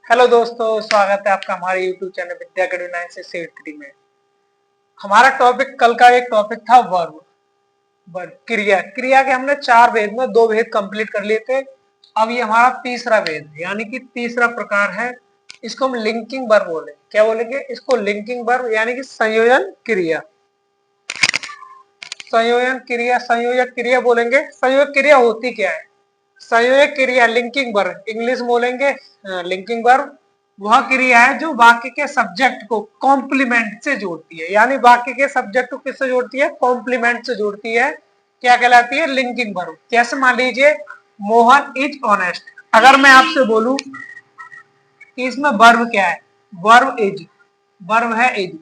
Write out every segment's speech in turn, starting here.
Hello दोस्तों, स्वागत है आपका हमारे YouTube चैनल विद्या अकेडमी 9683 में। हमारा टॉपिक कल का एक टॉपिक था वर्ब। वर्ब क्रिया क्रिया के हमने 4 भेद में 2 भेद कंप्लीट कर लिए थे। अब ये हमारा तीसरा भेद है, यानी कि तीसरा प्रकार है। इसको हम लिंकिंग वर्ब बोले। क्या बोलेंगे इसको? लिंकिंग वर्ब, यानी कि संयोजन क्रिया। संयोजक क्रिया बोलेंगे। संयोजक क्रिया होती क्या है? संयोजक क्रिया लिंकिंग वर्ब, इंग्लिश बोलेंगे लिंकिंग वर्ब, वह क्रिया है जो वाक्य के सब्जेक्ट को कॉम्प्लीमेंट से जोड़ती है। यानी वाक्य के सब्जेक्ट को किससे जोड़ती है? कॉम्प्लीमेंट से जोड़ती है। क्या कहलाती है? Linking verb. जैसे मान लीजिए मोहन इज ऑनेस्ट। अगर मैं आपसे बोलूं कि इसमें वर्ब क्या है? वर्ब इज, वर्ब है इज।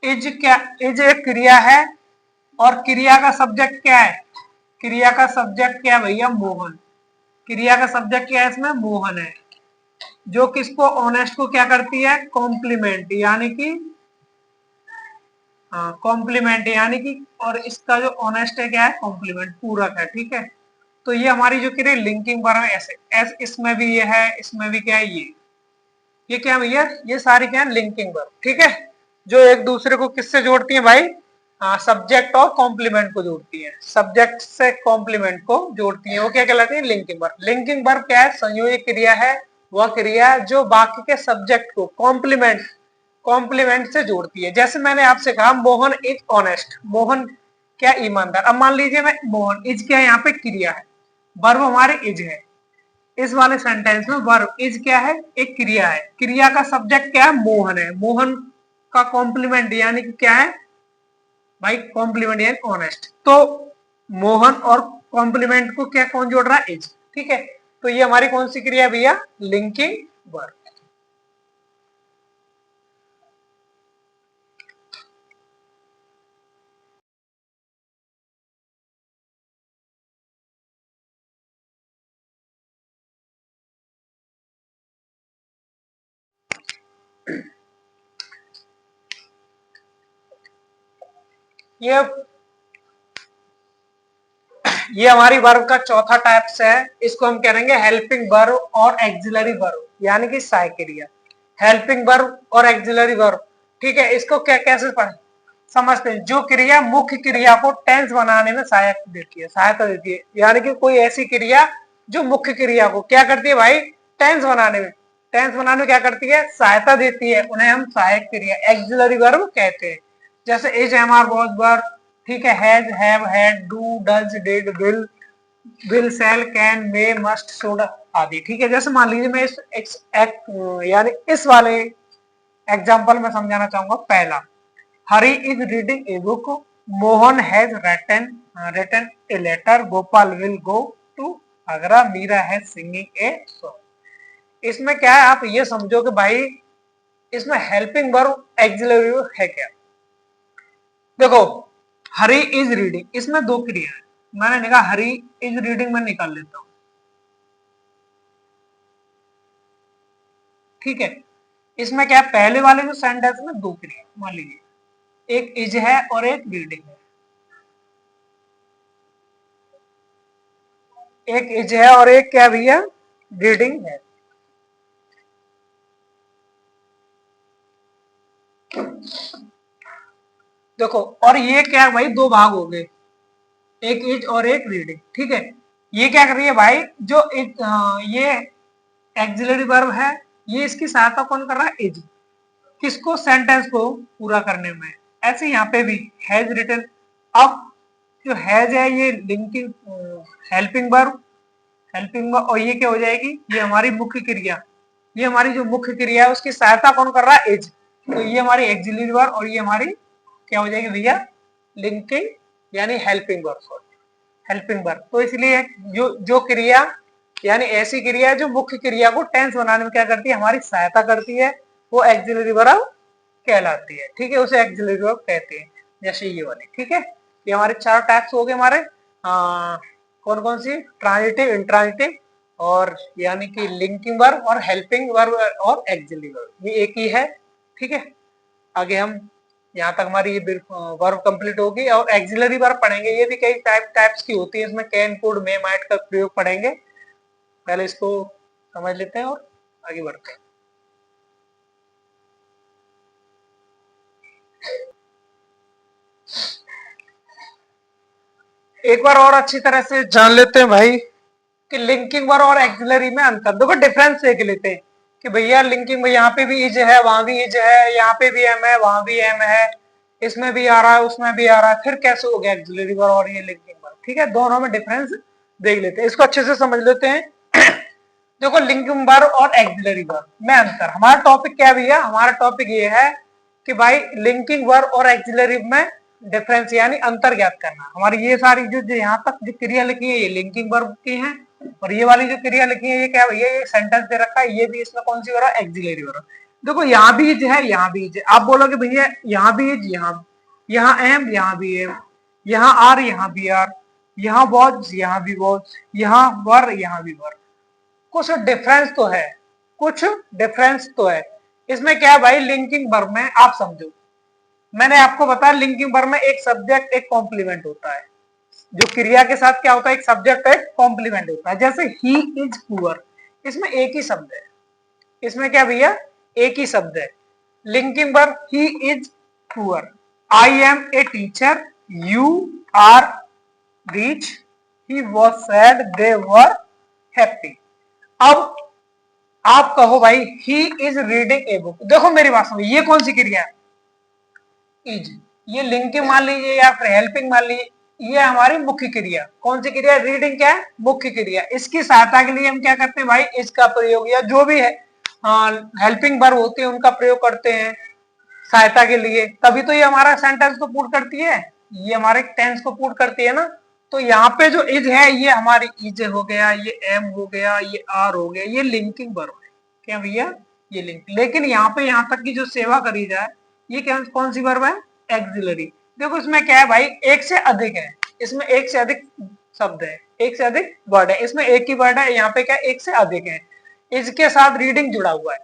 इज क्या? इज एक क्रिया है और क्रिया का सब्जेक्ट क्या है? क्रिया का सब्जेक्ट क्या है भैया? मोहन। क्रिया का सब्जेक्ट क्या है? इसमें मोहन है, जो किसको? ऑनेस्ट को क्या करती है? कॉम्प्लीमेंट, यानी कि कॉम्प्लीमेंट, यानी कि और इसका जो ऑनेस्ट है क्या है? कॉम्प्लीमेंट, पूरक है। ठीक है, तो ये हमारी जो क्रिया लिंकिंग वर्ब है। ऐसे इसमें भी ये है, इसमें भी क्या है? ये क्या भैया? ये सारी क्या है? Linking verb. ठीक है, जो एक दूसरे को किससे जोड़ती है भाई? हाँ, सब्जेक्ट और कॉम्प्लीमेंट को जोड़ती है। सब्जेक्ट से कॉम्प्लीमेंट को जोड़ती है, वो क्या कहलाती है? Linking verb. लिंकिंग वर्ब क्या है? संयोजक क्रिया है। वह क्रिया जो वाक्य के सब्जेक्ट को कॉम्प्लीमेंट से जोड़ती है। जैसे मैंने आपसे कहा मोहन इज ऑनेस्ट। मोहन क्या? ईमानदार। अब मान लीजिए मैं मोहन इज क्या है? यहाँ पे क्रिया है, वर्ब हमारे इज है। इस वाले सेंटेंस में वर्ब इज क्या है? एक क्रिया है। क्रिया का सब्जेक्ट क्या है? मोहन है। मोहन का कॉम्प्लीमेंट यानी कि क्या है भाई? कॉम्प्लीमेंट यानी ऑनेस्ट। तो मोहन और कॉम्प्लीमेंट को क्या कौन जोड़ रहा है? इज। ठीक है, तो ये हमारी कौन सी क्रिया भैया? Linking verb. ये ये हमारी वर्ब का चौथा टाइप्स है। इसको हम कहेंगे हेल्पिंग वर्ब और एक्सिलरी वर्ब, यानी कि सहायक क्रिया। हेल्पिंग वर्ब और एक्सिलरी वर्ब। ठीक है, इसको क्या कैसे पढ़े समझते हैं? जो क्रिया मुख्य क्रिया को टेंस बनाने में सहायक देती है, सहायता देती है। यानी कि कोई ऐसी क्रिया जो मुख्य क्रिया को क्या करती है भाई? टेंस बनाने में, क्या करती है? सहायता देती है। उन्हें हम सहायक क्रिया, एक्सिलरी वर्ब कहते हैं। जैसे is, am, are, was, were. ठीक है, has, have, had, do, does, did, will, shall, can, may, must, should आदि। ठीक है, जैसे मान लीजिए मैं यानी इस वाले एग्जाम्पल में समझाना चाहूंगा। पहला, Hari is reading a book, Mohan has written a letter, Gopal will go to Agra, Meera has singing a song. इसमें क्या है? आप ये समझो कि भाई इसमें हेल्पिंग वर्ब एक्सिलरी वर्ब है क्या? देखो, हरी इज रीडिंग, इसमें दो क्रिया है। मैंने कहा हरी इज रीडिंग, में निकाल लेता हूं। ठीक है, इसमें क्या है? पहले वाले जो सेंटेंस में दो क्रिया, मान लीजिए एक इज है और एक रीडिंग है। एक इज है और एक क्या भैया? रीडिंग है। देखो, और ये क्या है भाई? दो भाग हो गए, एक इज और एक रीडिंग। ठीक है, ये क्या कर रही है भाई? जो ये एक्सिलरी वर्ब है, ये इसकी सहायता कौन कर रहा है? इज। किसको? सेंटेंस को पूरा करने में। ऐसे यहाँ पे भी हैज रिटन। अब जो हैज है ये लिंकिंग हेल्पिंग वर्ब, और ये क्या हो जाएगी? ये हमारी मुख्य क्रिया। ये हमारी जो मुख्य क्रिया है उसकी सहायता कौन कर रहा है? इज। तो ये हमारी एक्सिलरी वर्ब और ये हमारी क्या हो जाएगी भैया? लिंकिंग यानी हेल्पिंग वर्ब। Helping verb. तो इसलिए जो क्रिया, यानी ऐसी क्रिया है जो मुख्य क्रिया को टेंस बनाने में क्या करती है? हमारी सहायता करती है, वो एक्सिलरी वर्ब कहलाती है। ठीक है, उसे एक्सिलरी वर्ब कहते हैं। जैसे ये वाली। ठीक है, ये हमारे चार टाइप्स हो गए हमारे। कौन कौन सी? ट्रांजिटिव, इंट्रांजिटिव, और यानी कि लिंकिंग वर्ब और हेल्पिंग वर्ब और एक्सिलरी वर्ब, ये एक ही है। ठीक है, आगे हम यहाँ तक हमारी ये वर्ब कंप्लीट होगी और एक्सिलरी वर्ब पढ़ेंगे। ये भी कई टाइप्स की होती है। इसमें कैन, कुड, मे, माइट का प्रयोग पढ़ेंगे। पहले इसको समझ लेते हैं। और आगे बढ़ते हैं। एक बार और अच्छी तरह से जान लेते हैं भाई कि लिंकिंग वर्ब और एक्सिलरी में अंतर। देखो डिफरेंस देख लेते हैं कि भैया लिंकिंग में यहाँ पे भी इज है, वहां भी इज है, यहाँ पे भी एम है, वहां भी एम है, इसमें भी आ रहा है, उसमें भी आ रहा है, फिर कैसे हो गया एक्सिलरी वर्ब और ये लिंकिंग वर्ब। ठीक है, दोनों में डिफरेंस देख लेते हैं, इसको अच्छे से समझ लेते हैं। देखो लिंकिंग वर्ब और एक्सिलरी वर्ब में अंतर। हमारा टॉपिक क्या भैया, हमारा टॉपिक ये है कि भाई लिंकिंग वर्ब और एक्सिलरी में डिफरेंस यानी अंतर ज्ञात करना। हमारी ये सारी जो यहाँ तक जो क्रिया लिखी है ये लिंकिंग वर्ब की हैं, और ये वाली जो क्रिया लिखी है ये क्या भैया, ये सेंटेंस दे रखा है, ये भी इसमें कौन सी वर्ब, एक्सिलरी वर्ब। देखो यहाँ भी इज है, यहाँ भी इज है, आप बोलोगे भैया यहाँ भी इज, यहाँ एम, यहाँ भी एम, यहाँ आर, यहाँ भी आर, यहाँ वॉज, यहाँ भी वॉज, यहाँ वर, यहाँ भी वर। कुछ डिफरेंस तो है, कुछ डिफरेंस तो है। इसमें क्या है भाई, लिंकिंग वर्ब में आप समझो, मैंने आपको बताया लिंकिंग वर्ब में एक सब्जेक्ट एक कॉम्प्लीमेंट होता है। जो क्रिया के साथ क्या होता है, एक सब्जेक्ट एक कॉम्प्लीमेंट होता है। जैसे ही इज पुअर, इसमें एक ही शब्द है, इसमें क्या भैया एक ही शब्द है। Linking verb he is poor, I am a teacher, you are rich, he was sad, they were happy. अब आप कहो भाई he is reading a book, देखो मेरी बात सुनो, ये कौन सी क्रिया है, इज। ये लिंकिंग मान लीजिए या फिर हेल्पिंग मान लीजिए, ये हमारी मुख्य क्रिया। कौन सी क्रिया, रीडिंग क्या है, मुख्य क्रिया। इसकी सहायता के लिए हम क्या करते हैं भाई, इसका प्रयोग या जो भी है हेल्पिंग वर्ब होते हैं उनका प्रयोग करते हैं सहायता के लिए, तभी तो ये हमारा सेंटेंस को पूर्ण करती है, ये हमारे टेंस को पूर्ण करती है ना। तो यहाँ पे जो इज है ये हमारी इज हो गया, ये एम हो गया, ये आर हो गया, ये लिंकिंग वर्ब है। क्या भैया, ये लिंक। लेकिन यहाँ पे यहाँ तक की जो सेवा करी जाए ये क्या, कौन सी वर्ब है, एक्सिलरी। देखो इसमें क्या है भाई, एक से अधिक है, इसमें एक से अधिक शब्द है, एक से अधिक वर्ड है, इसमें एक ही वर्ड है, यहाँ पे क्या एक से अधिक है, इसके साथ रीडिंग जुड़ा हुआ है।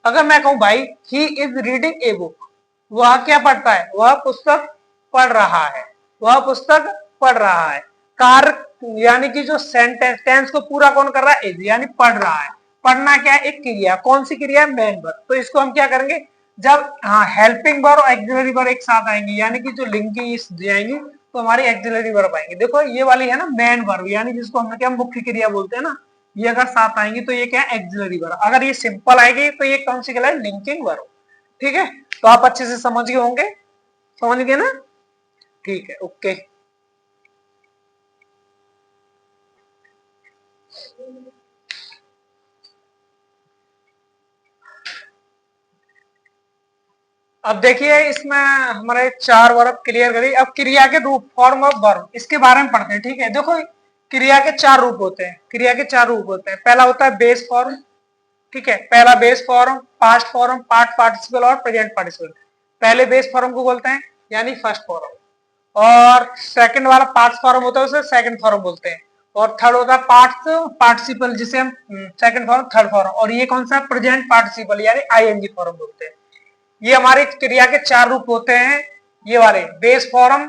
अगर मैं कहूं भाई he is reading a book, वह क्या पढ़ता है, वह पुस्तक पढ़ रहा है, वह पुस्तक पढ़ रहा है। कार्य यानी कि जो सेंटेंस टेंस को पूरा कौन कर रहा है, इज, यानी पढ़ रहा है। पढ़ना क्या है, एक क्रिया, कौन सी क्रिया है, मेन वर्ब। तो इसको हम क्या करेंगे, जब हेल्पिंग वर्ब और एक्सिलरी वर्ब एक साथ आएंगे, यानी कि जो लिंकिंग जाएंगी तो हमारी एक्सिलरी वर्ब आएंगे। देखो ये वाली है ना मेन वर्ब, यानी जिसको हम क्या मुख्य क्रिया बोलते हैं ना, ये अगर साथ आएंगी तो ये क्या है, एक्सिलरी वर्ब। अगर ये सिंपल आएगी तो ये कौन सी कहलाए, लिंकिंग वर्ब। ठीक है, तो आप अच्छे से समझ गए होंगे, समझ गए ना, ठीक है, ओके। अब देखिए इसमें हमारे चार वर्ब क्लियर करी। अब क्रिया के रूप, फॉर्म ऑफ वर्ब, इसके बारे में पढ़ते हैं। ठीक है, देखो क्रिया के चार रूप होते हैं, क्रिया के चार रूप होते हैं। पहला होता है बेस फॉर्म, ठीक है, पहला base form, past form, part participle और प्रेजेंट पार्टिसिपल। पहले बेस फॉर्म को बोलते हैं यानी फर्स्ट फॉर्म, और सेकंड वाला पार्ट फॉर्म होता है उसे सेकंड फॉर्म बोलते हैं, और थर्ड होता है पार्ट पार्टिसिपल जिसे हम सेकंड फॉर्म थर्ड फॉर्म, और ये कौन सा, प्रेजेंट पार्टिसिपल यानी आईएनजी फॉर्म बोलते हैं। ये हमारे क्रिया के चार रूप होते हैं, ये वाले बेस फॉर्म,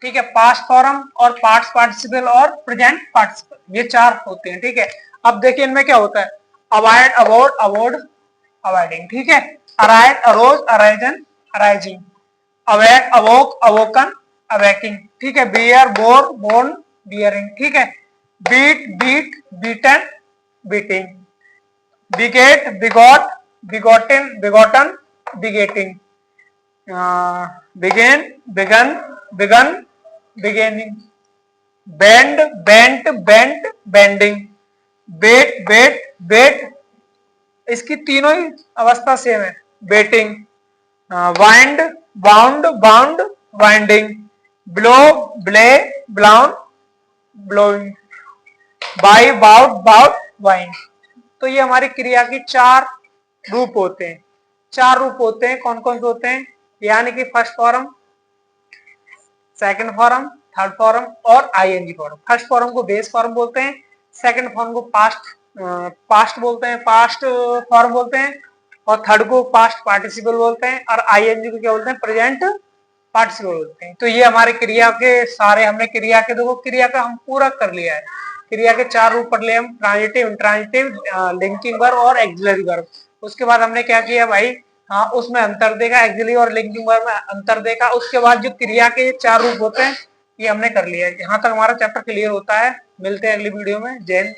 ठीक है, पास्ट फॉर्म और पास्ट पार्टिसिपल और प्रेजेंट पार्टिसिपल, ये चार होते हैं। ठीक है, अब देखिए इनमें क्या होता है, अवॉइड, अवॉर्ड, अवॉर्ड, अवॉइडिंग, ठीक है, arise, arose, arisen, arising, awake, awoke, awoken, awaking, ठीक है, बियर, बोर, बोर्न, बियरिंग, ठीक है, beat, beat, beaten, beating, beget, begot, begotten, begotten, begetting, begin, began, begun, beginning, bend, bent, bent, bending, bet, bet, bet, इसकी तीनों ही अवस्था same है, betting, bind, bound, bound, binding, blow, blew, blown, blowing, buy, bought, bought, वाइन। तो ये हमारी क्रिया की चार रूप होते हैं, चार रूप होते हैं। कौन कौन से होते हैं, यानी कि first form, second form, third form और आईएनजी फॉर्म। फर्स्ट फॉर्म को बेस फॉर्म बोलते हैं, सेकंड फॉर्म को पास्ट बोलते हैं, पास्ट फॉर्म बोलते हैं, और थर्ड को पास्ट पार्टिसिपल बोलते हैं, और आईएनजी को क्या बोलते हैं, प्रेजेंट पार्टिसिपल बोलते हैं। तो ये हमारे क्रिया के सारे, हमने क्रिया के, देखो क्रिया का हम पूरा कर लिया है। क्रिया के 4 रूप पढ़ लिए हम, ट्रांजिटिव, इंट्रांजिटिव, लिंकिंग वर्ब और एक्सिलरी वर्ब। उसके बाद हमने क्या किया भाई, हाँ उसमें अंतर देखा, एक्सिलरी और लिंकिंग वर्ब में अंतर देखा। उसके बाद जो क्रिया के 4 रूप होते हैं ये हमने कर लिया है। यहाँ तक हमारा चैप्टर क्लियर होता है। मिलते हैं अगली वीडियो में। जय हिंद।